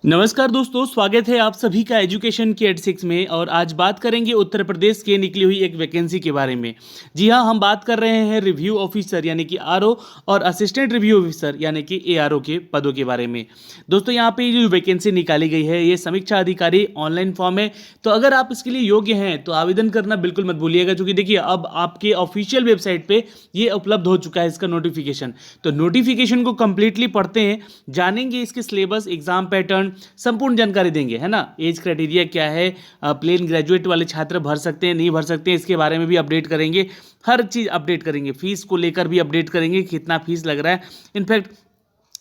नमस्कार दोस्तों, स्वागत है आप सभी का एजुकेशन के 86 में। और आज बात करेंगे उत्तर प्रदेश के निकली हुई एक वैकेंसी के बारे में। जी हाँ, हम बात कर रहे हैं रिव्यू ऑफिसर यानी कि आरओ और असिस्टेंट रिव्यू ऑफिसर यानी कि एआरओ के पदों के बारे में। दोस्तों, यहाँ पे जो वैकेंसी निकाली गई है ये समीक्षा अधिकारी ऑनलाइन फॉर्म है। तो अगर आप इसके लिए योग्य हैं तो आवेदन करना बिल्कुल मत भूलिएगा, क्योंकि देखिए अब आपके ऑफिशियल वेबसाइट पर ये उपलब्ध हो चुका है इसका नोटिफिकेशन। तो नोटिफिकेशन को कंप्लीटली पढ़ते हैं, जानेंगे इसके सिलेबस, एग्जाम पैटर्न, संपूर्ण जानकारी देंगे, है ना। एज क्राइटेरिया क्या है, प्लेन ग्रेजुएट वाले छात्र भर सकते हैं नहीं भर सकते हैं, इसके बारे में भी अपडेट करेंगे। हर चीज़ अपडेट करेंगे, फीस को लेकर भी अपडेट करेंगे, कितना फीस लग रहा है। इनफैक्ट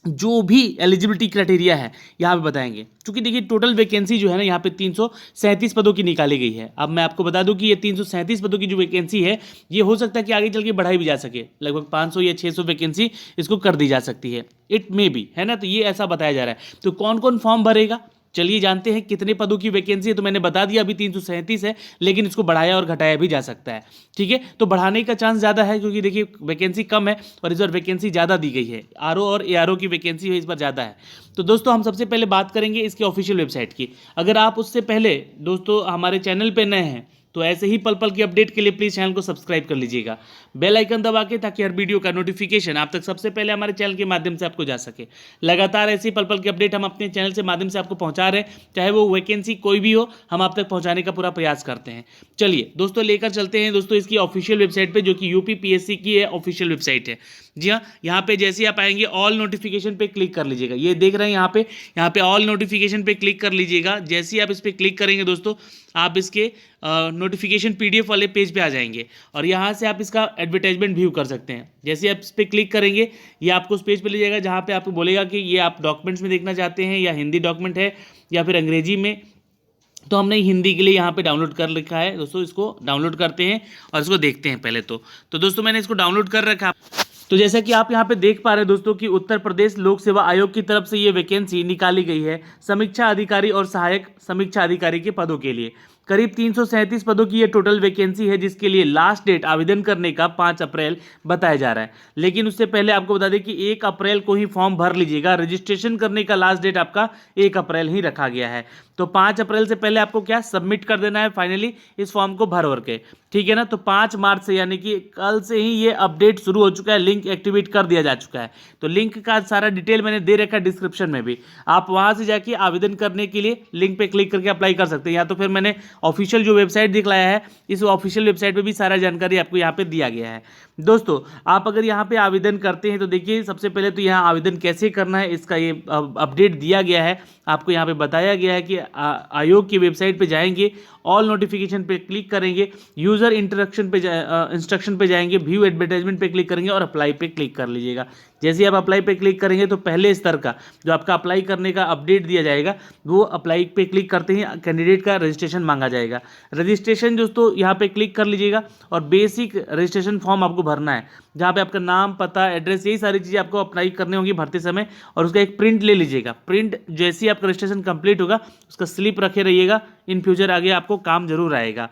जो भी एलिजिबिलिटी क्राइटेरिया है यहाँ पे बताएंगे। क्योंकि देखिए टोटल वैकेंसी जो है ना यहाँ पे 337 पदों की निकाली गई है। अब मैं आपको बता दूं कि ये 337 पदों की जो वैकेंसी है ये हो सकता है कि आगे चल के बढ़ाई भी जा सके, लगभग 500 या 600 वैकेंसी इसको कर दी जा सकती है, इट मे बी, है ना। तो ये ऐसा बताया जा रहा है। तो कौन कौन फॉर्म भरेगा, चलिए जानते हैं। कितने पदों की वैकेंसी है तो मैंने बता दिया, अभी 337 है, लेकिन इसको बढ़ाया और घटाया भी जा सकता है। ठीक है, तो बढ़ाने का चांस ज़्यादा है, क्योंकि देखिए वैकेंसी कम है और इस बार वैकेंसी ज़्यादा दी गई है। आरओ और एआरओ की वैकेंसी है इस बार ज़्यादा है। तो दोस्तों, हम सबसे पहले बात करेंगे इसके ऑफिशियल वेबसाइट की। अगर आप उससे पहले दोस्तों हमारे चैनल पर नए हैं तो ऐसे ही पल पल की अपडेट के लिए प्लीज़ चैनल को सब्सक्राइब कर लीजिएगा, बेल आइकन दबा के, ताकि हर वीडियो का नोटिफिकेशन आप तक सबसे पहले हमारे चैनल के माध्यम से आपको जा सके। लगातार ऐसी पल पल की अपडेट हम अपने चैनल से माध्यम से आपको पहुंचा रहे हैं, चाहे वो वैकेंसी कोई भी हो, हम आप तक पहुंचाने का पूरा प्रयास करते हैं। चलिए दोस्तों, लेकर चलते हैं दोस्तों इसकी ऑफिशियल वेबसाइट पर, जो कि यूपी पीएससी की है ऑफिशियल वेबसाइट है। जी हाँ, यहाँ पे जैसे आप आएंगे ऑल नोटिफिकेशन पे क्लिक कर लीजिएगा। ये देख रहे हैं यहाँ पे ऑल नोटिफिकेशन पे क्लिक कर लीजिएगा। जैसे ही आप इस पर क्लिक करेंगे दोस्तों, आप इसके नोटिफिकेशन पीडीएफ वाले पेज पे आ जाएंगे और यहाँ से आप इसका एडवर्टाइजमेंट व्यू कर सकते हैं। जैसे आप इस पर क्लिक करेंगे ये आपको उस पेज पे ले जाएगा, जहाँ पे आपको बोलेगा कि ये आप डॉक्यूमेंट्स में देखना चाहते हैं या हिंदी डॉक्यूमेंट है या फिर अंग्रेजी में। तो हमने हिंदी के लिए यहाँ पे डाउनलोड कर रखा है दोस्तों, इसको डाउनलोड करते हैं और इसको देखते हैं पहले। तो दोस्तों मैंने इसको डाउनलोड कर रखा। तो जैसा कि आप यहाँ पे देख पा रहे हैं दोस्तों कि उत्तर प्रदेश लोक सेवा आयोग की तरफ से ये वैकेंसी निकाली गई है समीक्षा अधिकारी और सहायक समीक्षा अधिकारी के पदों के लिए। करीब 337 पदों की ये टोटल वैकेंसी है, जिसके लिए लास्ट डेट आवेदन करने का 5 अप्रैल बताया जा रहा है। लेकिन उससे पहले आपको बता दें कि 1 अप्रैल को ही फॉर्म भर लीजिएगा। रजिस्ट्रेशन करने का लास्ट डेट आपका 1 अप्रैल ही रखा गया है। तो 5 अप्रैल से पहले आपको क्या सबमिट कर देना है फाइनली इस फॉर्म को भर भर के, ठीक है ना। तो 5 मार्च से यानी कि कल से ही ये अपडेट शुरू हो चुका है, लिंक एक्टिवेट कर दिया जा चुका है। तो लिंक का सारा डिटेल मैंने दे रखा है डिस्क्रिप्शन में भी, आप वहां से जाके आवेदन करने के लिए लिंक पे क्लिक करके अप्लाई कर सकते हैं, या तो फिर मैंने ऑफिशियल जो वेबसाइट दिखलाया है इस ऑफिशियल वेबसाइट पे भी सारा जानकारी आपको यहाँ पे दिया गया है। दोस्तों, आप अगर यहाँ पे आवेदन करते हैं तो देखिए सबसे पहले तो यहाँ आवेदन कैसे करना है इसका ये अपडेट दिया गया है। आपको यहाँ पे बताया गया है कि आयोग की वेबसाइट पे जाएंगे, ऑल नोटिफिकेशन पे क्लिक करेंगे, यूज़र इंस्ट्रक्शन पे जाएंगे, व्यू एडवर्टाइजमेंट पे क्लिक करेंगे और अप्लाई पे क्लिक कर लीजिएगा। जैसे आप अप्लाई पे क्लिक करेंगे तो पहले स्तर का जो आपका अप्लाई करने का अपडेट दिया जाएगा, वो अप्लाई पे क्लिक करते ही कैंडिडेट का रजिस्ट्रेशन मांगा जाएगा। रजिस्ट्रेशन दोस्तों यहाँ पे क्लिक कर लीजिएगा और बेसिक रजिस्ट्रेशन फॉर्म आपको भरना है, जहाँ पे आपका नाम, पता, एड्रेस, यही सारी चीज़ें आपको अप्लाई करनी होंगी भरते समय। और उसका एक प्रिंट ले लीजिएगा। प्रिंट जैसे ही आपका रजिस्ट्रेशन कंप्लीट होगा उसका स्लिप रखे रहिएगा, इन फ्यूचर आगे आपको काम जरूर आएगा।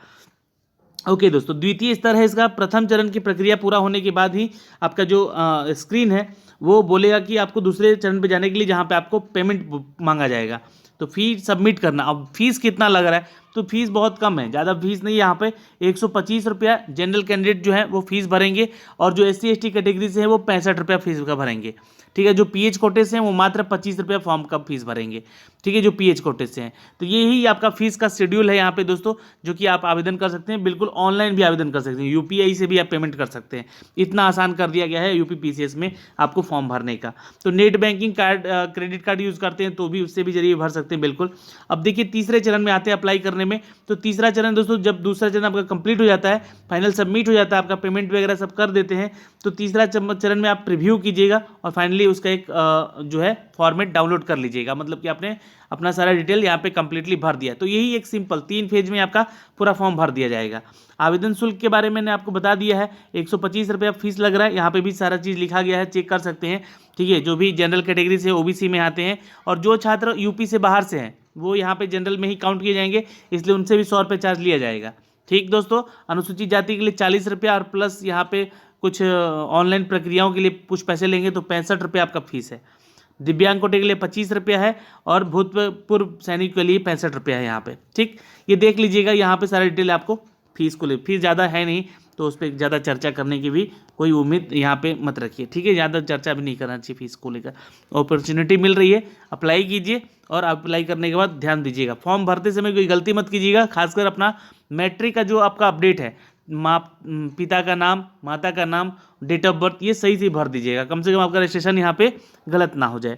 ओके दोस्तों, द्वितीय स्तर है इसका। प्रथम चरण की प्रक्रिया पूरा होने के बाद ही आपका जो स्क्रीन है वो बोलेगा कि आपको दूसरे चरण पे जाने के लिए, जहाँ पे आपको पेमेंट मांगा जाएगा। तो फीस सबमिट करना। अब फीस कितना लग रहा है, तो फीस बहुत कम है, ज़्यादा फीस नहीं है यहाँ पे। 125 रुपया जनरल कैंडिडेट जो है वो फीस भरेंगे, और जो SC ST कैटेगरी से है वो 65 रुपया फीस का भरेंगे। ठीक है, जो PH कोटे से हैं वो मात्र 25 रुपया फॉर्म का फीस भरेंगे। ठीक है, जो PH कोटे से हैं। तो यही आपका फीस का शेड्यूल है यहाँ पे दोस्तों, जो कि आप आवेदन कर सकते हैं। बिल्कुल ऑनलाइन भी आवेदन कर सकते हैं, UPI से भी आप पेमेंट कर सकते हैं। इतना आसान कर दिया गया है यूपी PCS में आपको फॉर्म भरने का। तो net banking card, credit card use करते हैं तो भी उससे भी जरिए भर सकते हैं बिल्कुल। अब देखिए तीसरे चरण में आते हैं अप्लाई करने में। तो तीसरा चरण दोस्तों, जब दूसरा चरण आपका कंप्लीट हो जाता है, फाइनल सबमिट हो जाता है, आपका पेमेंट वगैरह सब कर देते हैं, तो तीसरा चरण में आप प्रीव्यू कीजिएगा और फाइनली उसका एक जो है फॉर्मेट डाउनलोड कर लीजिएगा। मतलब कि आपने अपना सारा डिटेल यहाँ पे कंप्लीटली भर दिया। तो यही एक सिंपल 3 फेज में आपका पूरा फॉर्म भर दिया जाएगा। आवेदन शुल्क के बारे में मैंने आपको बता दिया है, 125 रुपया फीस लग रहा है। यहाँ पे भी सारा चीज़ लिखा गया है, चेक कर सकते हैं। ठीक है, जो भी जनरल कैटेगरी से OBC में आते हैं और जो छात्र यूपी से बाहर से हैं वो यहाँ पे जनरल में ही काउंट किए जाएंगे, इसलिए उनसे भी 100 रुपये चार्ज लिया जाएगा। ठीक दोस्तों, अनुसूचित जाति के लिए 40 रुपया और प्लस यहाँ पे कुछ ऑनलाइन प्रक्रियाओं के लिए कुछ पैसे लेंगे, तो 65 रुपये आपका फीस है। दिव्यांग कोटे के लिए 25 रुपया है और भूतपूर्व सैनिक के लिए 65 रुपया है यहाँ पे। ठीक, ये देख लीजिएगा, यहाँ पे सारा डिटेल आपको फीस को ले, फीस ज़्यादा है नहीं तो उस पर ज़्यादा चर्चा करने की भी कोई उम्मीद यहाँ पे मत रखिए। ठीक है, ज़्यादा चर्चा भी नहीं करना चाहिए फीस को लेकर। अपॉर्चुनिटी मिल रही है, अप्लाई कीजिए और अप्लाई करने के बाद ध्यान दीजिएगा, फॉर्म भरते समय कोई गलती मत कीजिएगा, खासकर अपना मैट्रिक का जो आपका अपडेट है, पिता का नाम, माता का नाम, डेट ऑफ बर्थ, ये सही से भर दीजिएगा, कम से कम आपका रजिस्ट्रेशन यहाँ पे गलत ना हो जाए।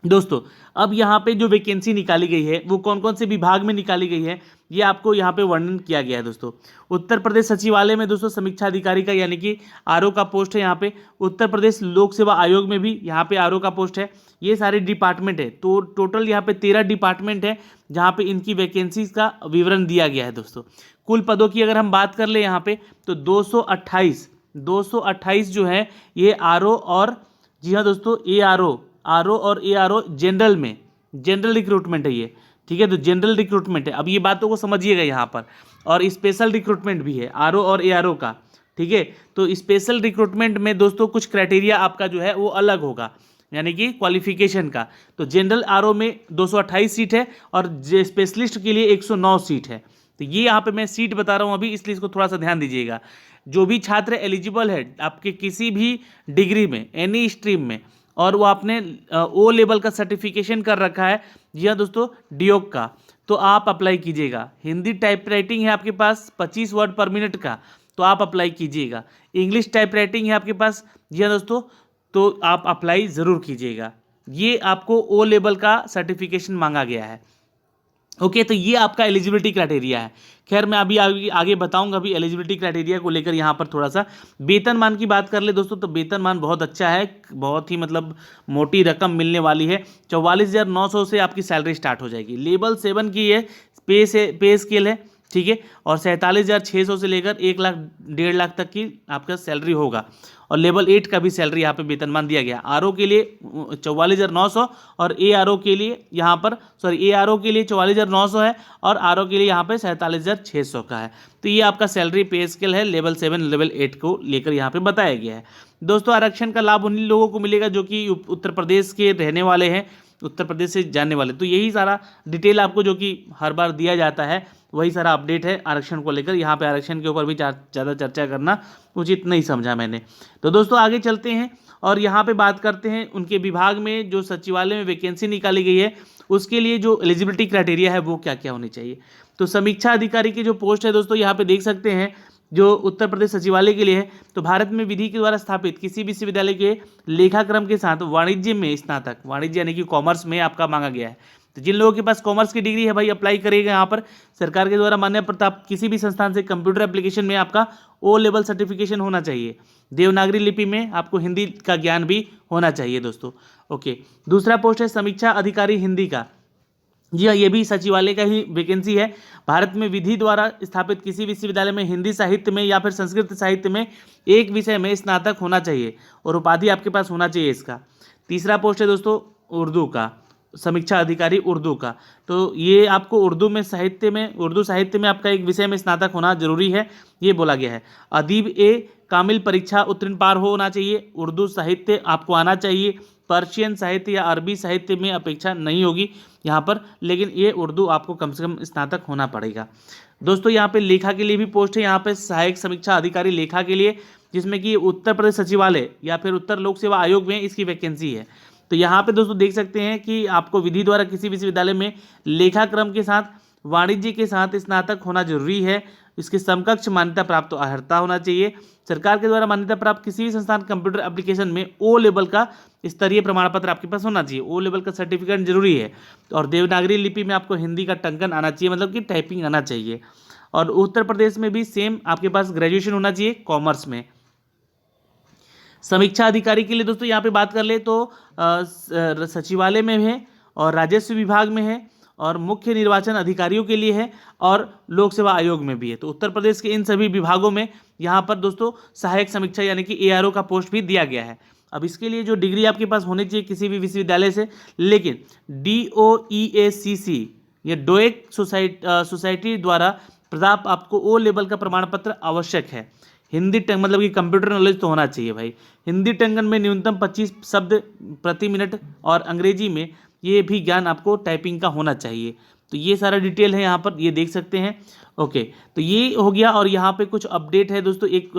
दोस्तों अब यहाँ पे जो वैकेंसी निकाली गई है वो कौन कौन से विभाग में निकाली गई है ये आपको यहाँ पे वर्णन किया गया है। दोस्तों उत्तर प्रदेश सचिवालय में दोस्तों समीक्षा अधिकारी का यानी कि आरओ का पोस्ट है यहाँ पे। उत्तर प्रदेश लोक सेवा आयोग में भी यहाँ पे आरओ का पोस्ट है। ये सारे डिपार्टमेंट है, तो टोटल यहाँ पे 13 डिपार्टमेंट है जहाँ पे इनकी वैकेंसीज का विवरण दिया गया है। दोस्तों कुल पदों की अगर हम बात कर ले यहाँ पे तो 228 जो है ये आरओ और, जी हाँ दोस्तों, आरओ और एआरओ जनरल में, जनरल रिक्रूटमेंट है ये। ठीक है, तो जनरल रिक्रूटमेंट है, अब ये बातों को समझिएगा यहाँ पर। और स्पेशल रिक्रूटमेंट भी है आरओ और एआरओ का। ठीक है, तो स्पेशल रिक्रूटमेंट में दोस्तों कुछ क्राइटेरिया आपका जो है वो अलग होगा, यानी कि क्वालिफिकेशन का। तो जनरल आरओ में 228 सीट है और स्पेशलिस्ट के लिए 109 सीट है। तो ये यहाँ पे मैं सीट बता रहा हूँ अभी, इसलिए इसको थोड़ा सा ध्यान दीजिएगा। जो भी छात्र एलिजिबल है आपके किसी भी डिग्री में, एनी स्ट्रीम में, और वो आपने ओ लेवल का सर्टिफिकेशन कर रखा है, जी हाँ दोस्तों, डियोग का, तो आप अप्लाई कीजिएगा। हिंदी टाइप राइटिंग है आपके पास 25 वर्ड पर मिनट का, तो आप अप्लाई कीजिएगा। इंग्लिश टाइप राइटिंग है आपके पास, जी हाँ दोस्तों, तो आप अप्लाई ज़रूर कीजिएगा। ये आपको ओ लेवल का सर्टिफिकेशन मांगा गया है। ओके, तो ये आपका एलिजिबिलिटी क्राइटेरिया है। खैर मैं अभी आगे बताऊंगा अभी एलिजिबिलिटी क्राइटेरिया को लेकर। यहाँ पर थोड़ा सा वेतनमान की बात कर ले दोस्तों, तो वेतनमान बहुत अच्छा है, बहुत ही मतलब मोटी रकम मिलने वाली है। 44,900 से आपकी सैलरी स्टार्ट हो जाएगी। लेवल 7 की ये पे स्केल है। ठीक है, और 47,600 से लेकर 1 लाख 1.5 लाख तक की आपका सैलरी होगा। और लेवल 8 का भी सैलरी यहाँ पे वेतनमान दिया गया। आरओ के लिए 44,900 और एआरओ के लिए यहाँ पर एआरओ के लिए 44,900 है और आरओ के लिए यहाँ पे 47,600 का है। तो ये आपका सैलरी पे स्केल है लेवल 7 लेवल 8 को लेकर यहाँ पे बताया गया है। दोस्तों आरक्षण का लाभ उन्हीं लोगों को मिलेगा जो कि उत्तर प्रदेश के रहने वाले हैं, उत्तर प्रदेश से जानने वाले। तो यही सारा डिटेल आपको जो कि हर बार दिया जाता है, वही सारा अपडेट है आरक्षण को लेकर। यहाँ पे आरक्षण के ऊपर भी ज़्यादा चर्चा करना उचित नहीं समझा मैंने। तो दोस्तों आगे चलते हैं और यहाँ पे बात करते हैं उनके विभाग में जो सचिवालय में वैकेंसी निकाली गई है उसके लिए जो एलिजिबिलिटी क्राइटेरिया है वो क्या क्या होनी चाहिए। तो समीक्षा अधिकारी की जो पोस्ट है दोस्तों यहाँ पे देख सकते हैं, जो उत्तर प्रदेश सचिवालय के लिए है। तो भारत में विधि के द्वारा स्थापित किसी विश्वविद्यालय के लेखाक्रम के साथ वाणिज्य में स्नातक, वाणिज्य यानी कि कॉमर्स में आपका मांगा गया है। तो जिन लोगों के पास कॉमर्स की डिग्री है भाई अप्लाई करिएगा। यहाँ पर सरकार के द्वारा मान्य प्रताप किसी भी संस्थान से कंप्यूटर एप्लीकेशन में आपका ओ लेवल सर्टिफिकेशन होना चाहिए। देवनागरी लिपि में आपको हिंदी का ज्ञान भी होना चाहिए दोस्तों। ओके, दूसरा पोस्ट है समीक्षा अधिकारी हिंदी का। जी हाँ, ये भी सचिवालय का ही वैकेंसी है। भारत में विधि द्वारा स्थापित किसी विश्वविद्यालय में हिंदी साहित्य में या फिर संस्कृत साहित्य में एक विषय में स्नातक होना चाहिए और उपाधि आपके पास होना चाहिए इसका। तीसरा पोस्ट है दोस्तों उर्दू का, समीक्षा अधिकारी उर्दू का। तो ये आपको उर्दू साहित्य में आपका एक विषय में स्नातक होना जरूरी है, ये बोला गया है। अदीब ए कामिल परीक्षा उत्तीर्ण पार होना चाहिए। उर्दू साहित्य आपको आना चाहिए। पर्शियन साहित्य या अरबी साहित्य में अपेक्षा नहीं होगी यहाँ पर, लेकिन ये उर्दू आपको कम से कम स्नातक होना पड़ेगा। दोस्तों यहाँ पे लेखा के लिए भी पोस्ट है, यहाँ पे सहायक समीक्षा अधिकारी लेखा के लिए, जिसमें कि उत्तर प्रदेश सचिवालय या फिर उत्तर लोक सेवा आयोग में इसकी वैकेंसी है। तो यहाँ पे दोस्तों देख सकते हैं कि आपको विधि द्वारा किसी विश्वविद्यालय में लेखाक्रम के साथ वाणिज्य के साथ स्नातक होना जरूरी है। इसके समकक्ष मान्यता प्राप्त अर्हता होना चाहिए। सरकार के द्वारा मान्यता प्राप्त किसी भी संस्थान कंप्यूटर एप्लीकेशन में ओ लेवल का स्तरीय प्रमाण पत्र आपके पास होना चाहिए। ओ लेवल का सर्टिफिकेट जरूरी है। और देवनागरी लिपि में आपको हिंदी का टंकन आना चाहिए, मतलब कि टाइपिंग आना चाहिए। और उत्तर प्रदेश में भी सेम आपके पास ग्रेजुएशन होना चाहिए कॉमर्स में। समीक्षा अधिकारी के लिए दोस्तों यहाँ पे बात कर ले तो सचिवालय में है और राजस्व विभाग में है और मुख्य निर्वाचन अधिकारियों के लिए है और लोक सेवा आयोग में भी है। तो उत्तर प्रदेश के इन सभी विभागों में यहाँ पर दोस्तों सहायक समीक्षा यानी कि एआरओ का पोस्ट भी दिया गया है। अब इसके लिए जो डिग्री आपके पास होनी चाहिए किसी भी विश्वविद्यालय से, लेकिन DOEACC या डोएक सोसाइटी द्वारा प्राप्त आपको ओ लेवल का प्रमाण पत्र आवश्यक है। हिंदी टंग मतलब कि कंप्यूटर नॉलेज तो होना चाहिए भाई। हिंदी टंगन में न्यूनतम 25 शब्द प्रति मिनट, और अंग्रेजी में ये भी ज्ञान आपको टाइपिंग का होना चाहिए। तो ये सारा डिटेल है यहाँ पर, ये देख सकते हैं। ओके, तो ये हो गया। और यहाँ पे कुछ अपडेट है दोस्तों, एक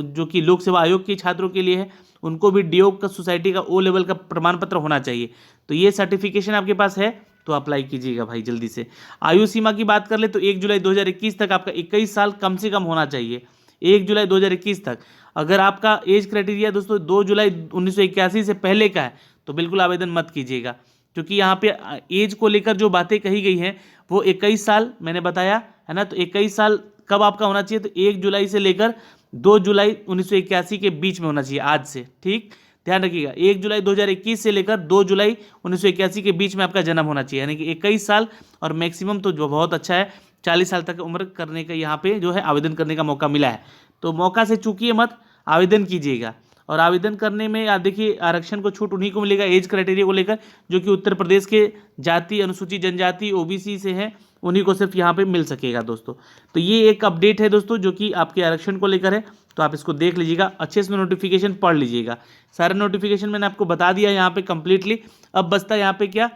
जो कि लोक सेवा आयोग के छात्रों के लिए है, उनको भी डियोग का सोसाइटी का ओ लेवल का प्रमाण पत्र होना चाहिए। तो ये सर्टिफिकेशन आपके पास है तो अप्लाई कीजिएगा भाई जल्दी से। आयु सीमा की बात कर ले तो 1 जुलाई 2021 तक आपका 21 साल कम से कम होना चाहिए। 1 जुलाई 2021 तक। अगर आपका एज क्राइटेरिया दोस्तों 2 जुलाई 1981 से पहले का है तो बिल्कुल आवेदन मत कीजिएगा, क्योंकि यहाँ पे एज को लेकर जो बातें कही गई हैं वो 21 साल मैंने बताया है ना। तो 21 साल कब आपका होना चाहिए, तो 1 जुलाई से लेकर 2 जुलाई 1981 के बीच में होना चाहिए, आज से। ठीक, ध्यान रखिएगा, 1 जुलाई 2021 से लेकर 2 जुलाई 1981 के बीच में आपका जन्म होना चाहिए, यानी कि 21 साल। और मैक्सिमम तो जो बहुत अच्छा है 40 साल तक उम्र करने का यहाँ पे जो है आवेदन करने का मौका मिला है। तो मौका से चूकिए मत, आवेदन कीजिएगा। और आवेदन करने में आप देखिए आरक्षण को छूट उन्हीं को मिलेगा एज क्राइटेरिया को लेकर, जो कि उत्तर प्रदेश के जाति अनुसूचित जनजाति ओबीसी से हैं, उन्हीं को सिर्फ यहाँ पे मिल सकेगा दोस्तों। तो ये एक अपडेट है दोस्तों जो कि आपके आरक्षण को लेकर है, तो आप इसको देख लीजिएगा, अच्छे से नोटिफिकेशन पढ़ लीजिएगा। सारा नोटिफिकेशन मैंने आपको बता दिया यहाँ पे कंप्लीटली। अब बचता है यहाँ पे क्या,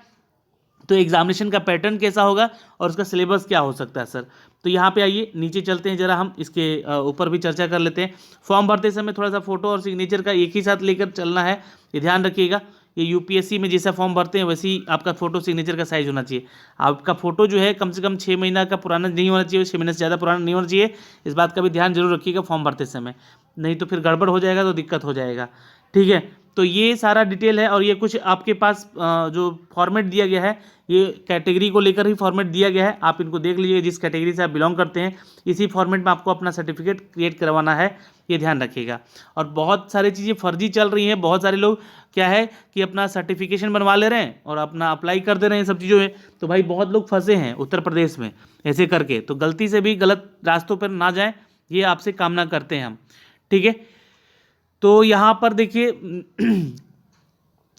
तो एग्जामिनेशन का पैटर्न कैसा होगा और उसका सिलेबस क्या हो सकता है सर। तो यहाँ पे आइए नीचे चलते हैं, जरा हम इसके ऊपर भी चर्चा कर लेते हैं। फॉर्म भरते समय थोड़ा सा फोटो और सिग्नेचर का एक ही साथ लेकर चलना है, ये ध्यान रखिएगा। ये यूपीएससी में जैसा फॉर्म भरते हैं वैसे ही आपका फोटो सिग्नेचर का साइज होना चाहिए। आपका फोटो जो है कम से कम 6 महीना का पुराना नहीं होना चाहिए, 6 महीने से ज़्यादा पुराना नहीं होना चाहिए। इस बात का भी ध्यान जरूर रखिएगा फॉर्म भरते समय, नहीं तो फिर गड़बड़ हो जाएगा तो दिक्कत हो जाएगा। ठीक है, तो ये सारा डिटेल है। और ये कुछ आपके पास जो फॉर्मेट दिया गया है ये कैटेगरी को लेकर ही फॉर्मेट दिया गया है, आप इनको देख लीजिए। जिस कैटेगरी से आप बिलोंग करते हैं इसी फॉर्मेट में आपको अपना सर्टिफिकेट क्रिएट करवाना है, ये ध्यान रखिएगा। और बहुत सारी चीज़ें फर्जी चल रही हैं, बहुत सारे लोग क्या है कि अपना सर्टिफिकेशन बनवा ले रहे हैं और अपना अप्लाई कर दे रहे हैं सब चीज़ों में। तो भाई बहुत लोग फंसे हैं उत्तर प्रदेश में ऐसे करके, तो गलती से भी गलत रास्तों पर ना जाएं, ये आपसे कामना करते हैं हम। ठीक है, तो यहाँ पर देखिए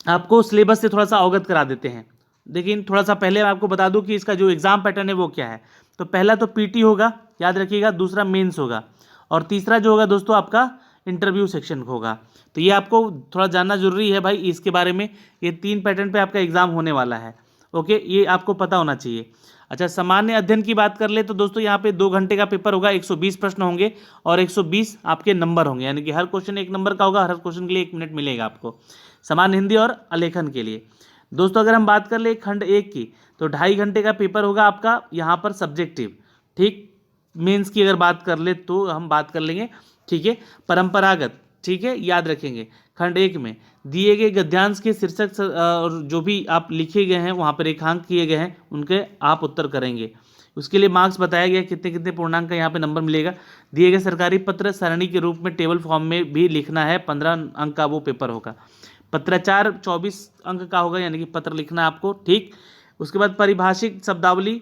आपको सिलेबस से थोड़ा सा अवगत करा देते हैं। लेकिन थोड़ा सा पहले मैं आपको बता दूं कि इसका जो एग्ज़ाम पैटर्न है वो क्या है। तो पहला तो पीटी होगा, याद रखिएगा, दूसरा मेंस होगा, और तीसरा जो होगा दोस्तों आपका इंटरव्यू सेक्शन होगा। तो ये आपको थोड़ा जानना जरूरी है भाई इसके बारे में। ये 3 पैटर्न पे आपका एग्ज़ाम होने वाला है। ओके, ये आपको पता होना चाहिए। अच्छा, सामान्य अध्ययन की बात कर ले तो दोस्तों यहाँ पे 2 घंटे का पेपर होगा, 120 प्रश्न होंगे और 120 आपके नंबर होंगे, यानी कि हर क्वेश्चन 1 नंबर का होगा, हर क्वेश्चन के लिए 1 मिनट मिलेगा आपको। सामान्य हिंदी और आलेखन के लिए दोस्तों अगर हम बात कर ले खंड 1 की तो 2.5 घंटे का पेपर होगा आपका यहाँ पर सब्जेक्टिव। ठीक, मेंस की अगर बात कर ले तो हम बात कर लेंगे। ठीक है, परंपरागत, ठीक है, याद रखेंगे। खंड 1 में दिए गए गद्यांश के शीर्षक और जो भी आप लिखे गए हैं वहाँ पर रेखांक किए गए हैं उनके आप उत्तर करेंगे। उसके लिए मार्क्स बताया गया कितने कितने पूर्णांक का यहाँ पे नंबर मिलेगा। दिए गए सरकारी पत्र सरणी के रूप में टेबल फॉर्म में भी लिखना है, 15 अंक का वो पेपर होगा। पत्राचार 24 अंक का होगा, यानी कि पत्र लिखना है आपको। ठीक, उसके बाद पारिभाषिक शब्दावली,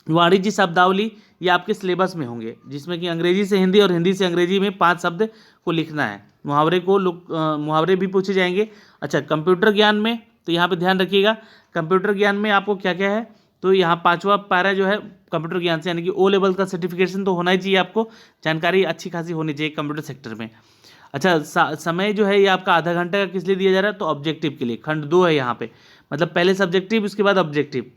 वाणिज्य शब्दावली, ये आपके सिलेबस में होंगे, जिसमें कि अंग्रेजी से हिंदी और हिंदी से अंग्रेजी में 5 शब्द को लिखना है। मुहावरे को मुहावरे भी पूछे जाएंगे। अच्छा, कंप्यूटर ज्ञान में तो यहाँ पे ध्यान रखिएगा, कंप्यूटर ज्ञान में आपको क्या क्या है, तो यहाँ 5वां पारा जो है कंप्यूटर ज्ञान से, यानी कि ओ लेवल का सर्टिफिकेशन तो होना ही चाहिए आपको, जानकारी अच्छी खासी होनी चाहिए कंप्यूटर सेक्टर में। अच्छा, समय जो है ये आपका आधा घंटे का किस लिए दिया जा रहा है, तो ऑब्जेक्टिव के लिए। खंड 2 है यहाँ पे, मतलब पहले सब्जेक्टिव उसके बाद ऑब्जेक्टिव।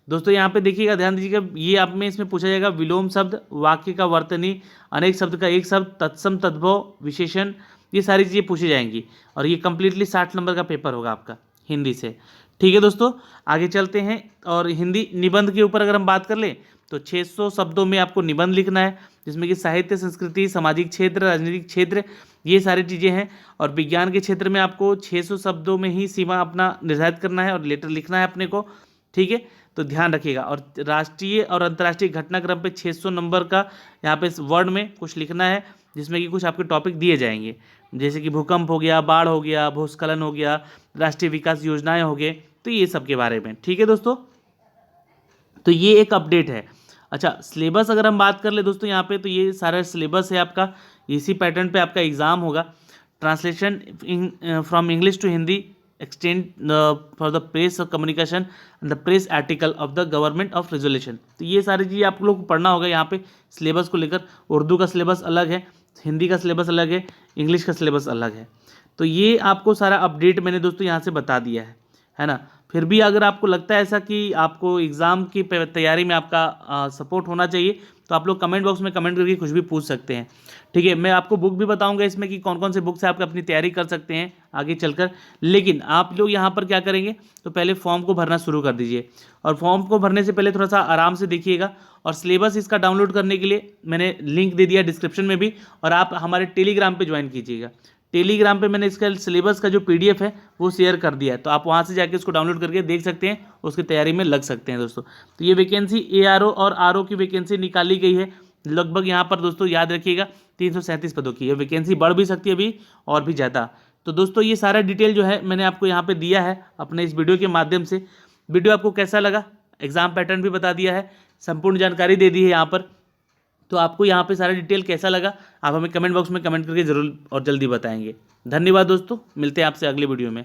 दोस्तों यहाँ पे देखिएगा, ध्यान दीजिएगा, ये आप में इसमें पूछा जाएगा विलोम शब्द, वाक्य का वर्तनी, अनेक शब्द का एक शब्द, तत्सम तद्भव, विशेषण, ये सारी चीज़ें पूछी जाएंगी। और ये कंप्लीटली 60 नंबर का पेपर होगा आपका हिंदी से। ठीक है दोस्तों, आगे चलते हैं। और हिंदी निबंध के ऊपर अगर हम बात कर लें तो 600 शब्दों में आपको निबंध लिखना है, जिसमें कि साहित्य, संस्कृति, सामाजिक क्षेत्र, राजनीतिक क्षेत्र, ये सारी चीज़ें हैं। और विज्ञान के क्षेत्र में आपको 600 शब्दों में ही सीमा अपना निर्धारित करना है और लेटर लिखना है अपने को। ठीक है, तो ध्यान रखिएगा। और राष्ट्रीय और अंतर्राष्ट्रीय घटनाक्रम पे 600 नंबर का यहाँ पे इस वर्ड में कुछ लिखना है, जिसमें कि कुछ आपके टॉपिक दिए जाएंगे, जैसे कि भूकंप हो गया, बाढ़ हो गया, भूस्खलन हो गया, राष्ट्रीय विकास योजनाएं हो गए, तो ये सब के बारे में। ठीक है दोस्तों, तो ये एक अपडेट है। अच्छा, सिलेबस अगर हम बात कर ले दोस्तों यहाँ पे, तो ये सारा सिलेबस है आपका, इसी पैटर्न पे आपका एग्ज़ाम होगा। Translation from English to Hindi, extend for the press communication and the press article of the government of resolution. तो ये सारी चीज़ें आप लोग को पढ़ना होगा यहाँ पे सिलेबस को लेकर। उर्दू का सिलेबस अलग है, हिंदी का सिलेबस अलग है, इंग्लिश का सिलेबस अलग है। तो ये आपको सारा अपडेट मैंने दोस्तों यहाँ से बता दिया है ना। फिर भी अगर आपको लगता है ऐसा कि आपको एग्ज़ाम की तैयारी में आपका सपोर्ट होना चाहिए, तो आप लोग कमेंट बॉक्स में कमेंट करके कुछ भी पूछ सकते हैं। ठीक है, मैं आपको बुक भी बताऊंगा इसमें कि कौन कौन से बुक से आप अपनी तैयारी कर सकते हैं आगे चलकर। लेकिन आप लोग यहाँ पर क्या करेंगे, तो पहले फॉर्म को भरना शुरू कर दीजिए, और फॉर्म को भरने से पहले थोड़ा सा आराम से देखिएगा। और सिलेबस इसका डाउनलोड करने के लिए मैंने लिंक दे दिया डिस्क्रिप्शन में भी, और आप हमारे टेलीग्राम पे ज्वाइन कीजिएगा। टेलीग्राम पे मैंने इसका सिलेबस का जो PDF है वो शेयर कर दिया है, तो आप वहाँ से जाके उसको डाउनलोड करके देख सकते हैं, उसकी तैयारी में लग सकते हैं दोस्तों। तो ये वैकेंसी ARO और RO की वैकेंसी निकाली गई है, लगभग यहाँ पर दोस्तों याद रखिएगा 337 पदों की है। वैकेंसी बढ़ भी सकती है अभी और भी ज़्यादा। तो दोस्तों ये सारा डिटेल जो है मैंने आपको यहाँ पे दिया है अपने इस वीडियो के माध्यम से। वीडियो आपको कैसा लगा, एग्जाम पैटर्न भी बता दिया है, संपूर्ण जानकारी दे दी है यहाँ पर। तो आपको यहाँ पे सारा डिटेल कैसा लगा, आप हमें कमेंट बॉक्स में कमेंट करके ज़रूर और जल्दी बताएंगे। धन्यवाद दोस्तों, मिलते हैं आपसे अगले वीडियो में।